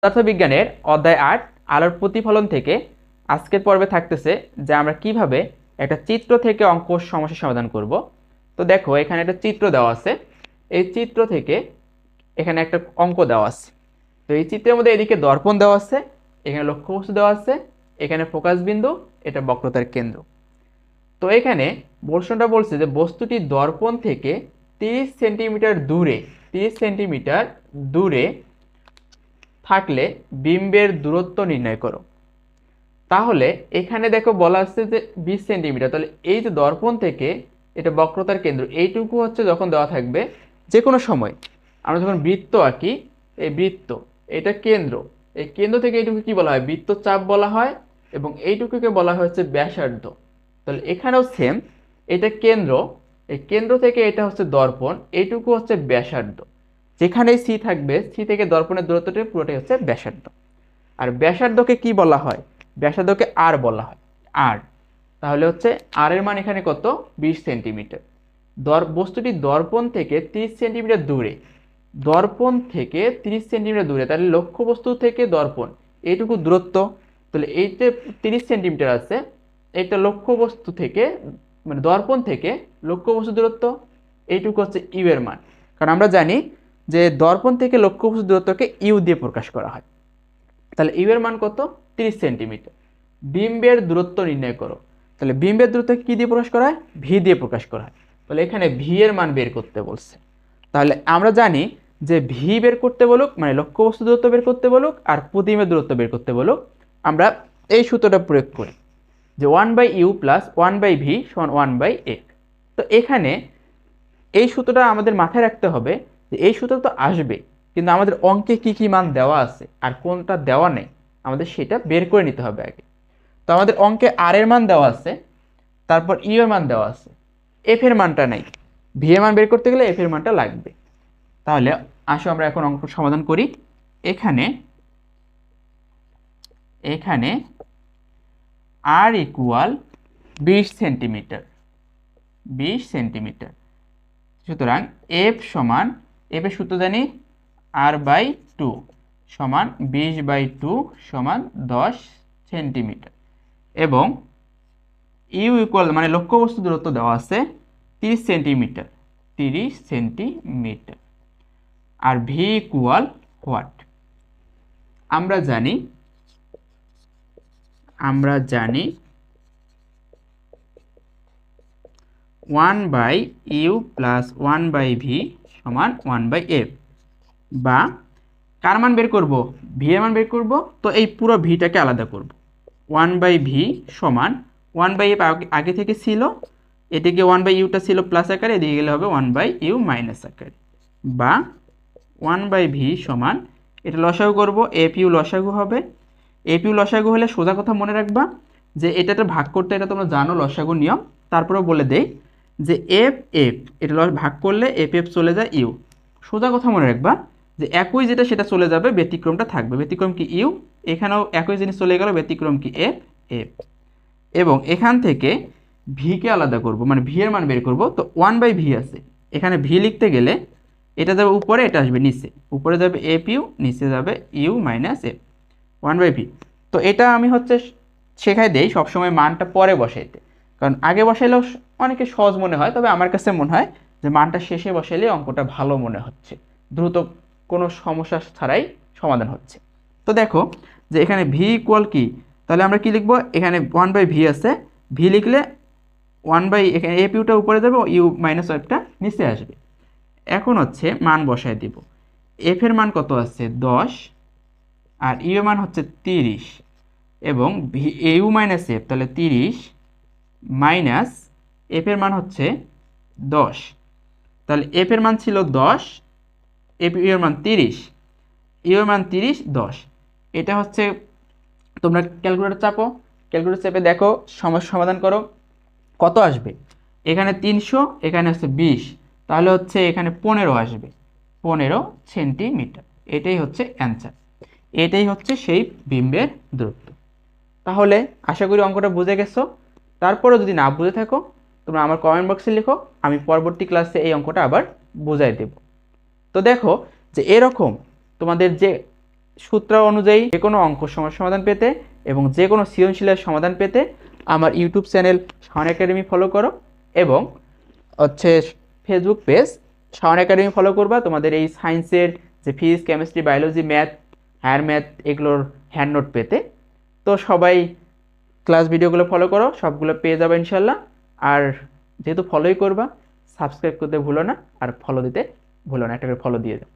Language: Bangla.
পদার্থবিজ্ঞানের অধ্যায় ৮ আলোর প্রতিফলন থেকে আজকের পর্বে থাকতেছে যে আমরা কিভাবে একটা চিত্র থেকে অঙ্ক সমস্যা সমাধান করব। তো দেখো এখানে একটা চিত্র দেওয়া আছে, এই চিত্র থেকে এখানে একটা অঙ্ক দেওয়া আছে। তো এই চিত্রের মধ্যে এদিকে দর্পণ দেওয়া আছে, এখানে লক্ষ্যবস্তু দেওয়া আছে, এখানে ফোকাস বিন্দু, এটা বক্রতার কেন্দ্র। তো এখানে প্রশ্নটা বলছে যে বস্তুটি দর্পণ থেকে 30 সেন্টিমিটার দূরে 30 সেন্টিমিটার দূরে থাকলে বিম্বের দূরত্ব নির্ণয় করো। তাহলে এখানে দেখো বলা আছে যে 20 সেন্টিমিটার, তাহলে এই যে দর্পণ থেকে এটা বক্রতার কেন্দ্র, এইটুকু হচ্ছে যখন দেওয়া থাকবে যে কোনো সময় আমরা যখন বৃত্ত আঁকি, এই বৃত্ত এটা কেন্দ্র, এই কেন্দ্র থেকে এইটুকু কি বলা হয়, বৃত্তচাপ বলা হয়, এবং এইটুকুকে বলা হচ্ছে ব্যাসার্ধ। তাহলে এখানেও সেম, এটা কেন্দ্র, এই কেন্দ্র থেকে এটা হচ্ছে দর্পণ, এইটুকু হচ্ছে ব্যাসার্ধ। যেখানেই সি থাকবে, সি থেকে দর্পণের দূরত্বটা পুরোটাই হচ্ছে ব্যাসার্ধ। আর ব্যাসার্ধকে কি বলা হয়, ব্যাসার্ধকে আর বলা হয়, আর। তাহলে হচ্ছে আর এর মান এখানে কত, 20 সেন্টিমিটার। বস্তুটি দর্পণ থেকে 30 সেন্টিমিটার দূরে, দর্পণ থেকে 30 সেন্টিমিটার দূরে, তাহলে লক্ষ্যবস্তু থেকে দর্পণ এইটুকু দূরত্ব। তাহলে এই যে 30 সেন্টিমিটার আছে, এটা লক্ষ্যবস্তু থেকে মানে দর্পণ থেকে লক্ষ্যবস্তু দূরত্ব, এইটুকু হচ্ছে ইউ এর মান। কারণ আমরা জানি যে দর্পণ থেকে লক্ষ্যবস্তু দূরত্বকে ইউ দিয়ে প্রকাশ করা হয়। তাহলে ইউ এর মান কত, 30 সেন্টিমিটার। বিম্বের দূরত্ব নির্ণয় করো। তাহলে বিম্বের দূরত্ব কি দিয়ে প্রকাশ করা হয়, ভি দিয়ে প্রকাশ করা হয়। তাহলে এখানে ভি এর মান বের করতে বলছে। তাহলে আমরা জানি যে ভি বের করতে বলুক মানে লক্ষ্যবস্তু দূরত্ব বের করতে বলুক আর প্রতিবিম্বের দূরত্ব বের করতে বলুক, আমরা এই সূত্রটা প্রয়োগ করি যে 1/u প্লাস 1/v সমান 1/a। তো এখানে এই সূত্রটা আমাদের মাথায় রাখতে হবে যে এই সূত্র তো আসবে, কিন্তু আমাদের অঙ্কে কি কি মান দেওয়া আছে আর কোনটা দেওয়া নেই আমাদের সেটা বের করে নিতে হবে আগে। তো আমাদের অঙ্কে আর এর মান দেওয়া আছে, তারপর ইউ এর মান দেওয়া আছে, এফ এর মানটা নাই। ভি এর মান বের করতে গেলে এফ এর মানটা লাগবে। তাহলে আসো আমরা এখন অঙ্ক সমাধান করি। এখানে এখানে আর ইকুয়াল 20 সেন্টিমিটার, 20 সেন্টিমিটার। সুতরাং এফ সমান, এফ এর সূত্র জানি r/2 সমান 20/2 সমান 10 সেন্টিমিটার, এবং ইউ ইকুয়াল মানে লক্ষ্যবস্তু দূরত্ব দেওয়া আছে 30 সেন্টিমিটার, 30 সেন্টিমিটার। আর ভি ইকুয়াল হোয়াট, আমরা জানি 1/u প্লাস 1/v সমান 1/f, বা কার মান বের করব, ভি এর মান বের করব। তো এই পুরো ভিটাকে আলাদা করব, 1/v সমান 1/f আগে থেকে ছিল, এদিকে 1/uটা ছিল প্লাস আকারে, এদিকে গেলে হবে 1/u মাইনাস আকারে, বা 1/v সমান, এটা লসাগু করব, এফ ইউ লসাগু হবে। এফ ইউ লসাগু হলে সোজা কথা মনে রাখবা যে এটাতে ভাগ করতে, এটা তোমরা জানো লসাগু নিয়ম, তারপরেও বলে দেই যে এফ এফ এটা ভাগ করলে এফ এফ চলে যায় ইউ। সোজা কথা মনে রাখবা যে একই যেটা সেটা চলে যাবে, ব্যতিক্রমটা থাকবে। ব্যতিক্রম কি ইউ, এখানেও একই জিনিস চলে গেল, ব্যতিক্রম কি এফ এফ। এবং এখান থেকে ভিকে আলাদা করব, মানে ভি এর মান বের করব। তো 1/v আছে, এখানে ভি লিখতে গেলে এটা যাবে উপরে, এটা আসবে নিচে, উপরে যাবে এফ ইউ, নিচে যাবে ইউ মাইনাস এফ, 1/v। তো এটা আমি হচ্ছে শেখাই দেই সবসময় মানটা পরে বসাইতে, কারণ আগে বসাইলেও অনেকে সহজ মনে হয়, তবে আমার কাছে মনে হয় যে মানটা শেষে বসাইলে অঙ্কটা ভালো মনে হচ্ছে, দ্রুত কোনো সমস্যা ছাড়াই সমাধান হচ্ছে। তো দেখো যে এখানে ভি ইকুয়াল কি, তাহলে আমরা কি লিখবো, এখানে 1/v আছে, ভি লিখলে 1/, এখানে এফ ইউটা উপরে যাবে, ইউ মাইনাস একটা নিচে আসবে। এখন হচ্ছে মান বসায় দিব, এফ এর মান কত আছে 10, আর ইউ এর মান হচ্ছে 30, এবং ইউ মাইনাস এফ, তাহলে 30 মাইনাস এফ এর মান হচ্ছে 10, তাহলে এফ এর মান ছিল 10, এফ ইউ এর মান 30, ইউ এর মান 30 10। এটা হচ্ছে তোমরা ক্যালকুলেটর চাপো, ক্যালকুলেটর চেপে দেখো সমস্যা সমাধান করো কত আসবে। এখানে 300, এখানে হচ্ছে 20, তাহলে হচ্ছে এখানে 15 আসবে, 15 সেন্টিমিটার। এটাই হচ্ছে অ্যান্সার, এটাই হচ্ছে সেই বিম্বের দূরত্ব। তাহলে আশা করি অঙ্কটা বুঝে গেছো। তারপরেও যদি না বুঝে থাকো তোমরা আমার কমেন্ট বক্সে লিখো, আমি পরবর্তী ক্লাসে এই অঙ্কটা আবার বুঝাই দেব। তো দেখো যে এরকম তোমাদের যে সূত্র অনুযায়ী যে কোনো অঙ্ক সমস্যার সমাধান পেতে এবং যে কোনো সৃজনশীলের সমাধান পেতে আমার YouTube channel Shaon academy follow করো এবং হচ্ছে Facebook page Shaon academy follow করবা। তোমাদের এই সায়েন্সের যে physics, chemistry, biology, math, higher math এগুলোর হ্যান্ড নোট পেতে। তো সবাই ক্লাস ভিডিওগুলো ফলো করো, সবগুলো পেয়ে যাবে ইনশাল্লাহ। আর যেহেতু ফলোই করবা, সাবস্ক্রাইব করতে ভুলো না, আর ফলো দিতে ভুলো না, একটা করে ফলো দিয়ে দাও।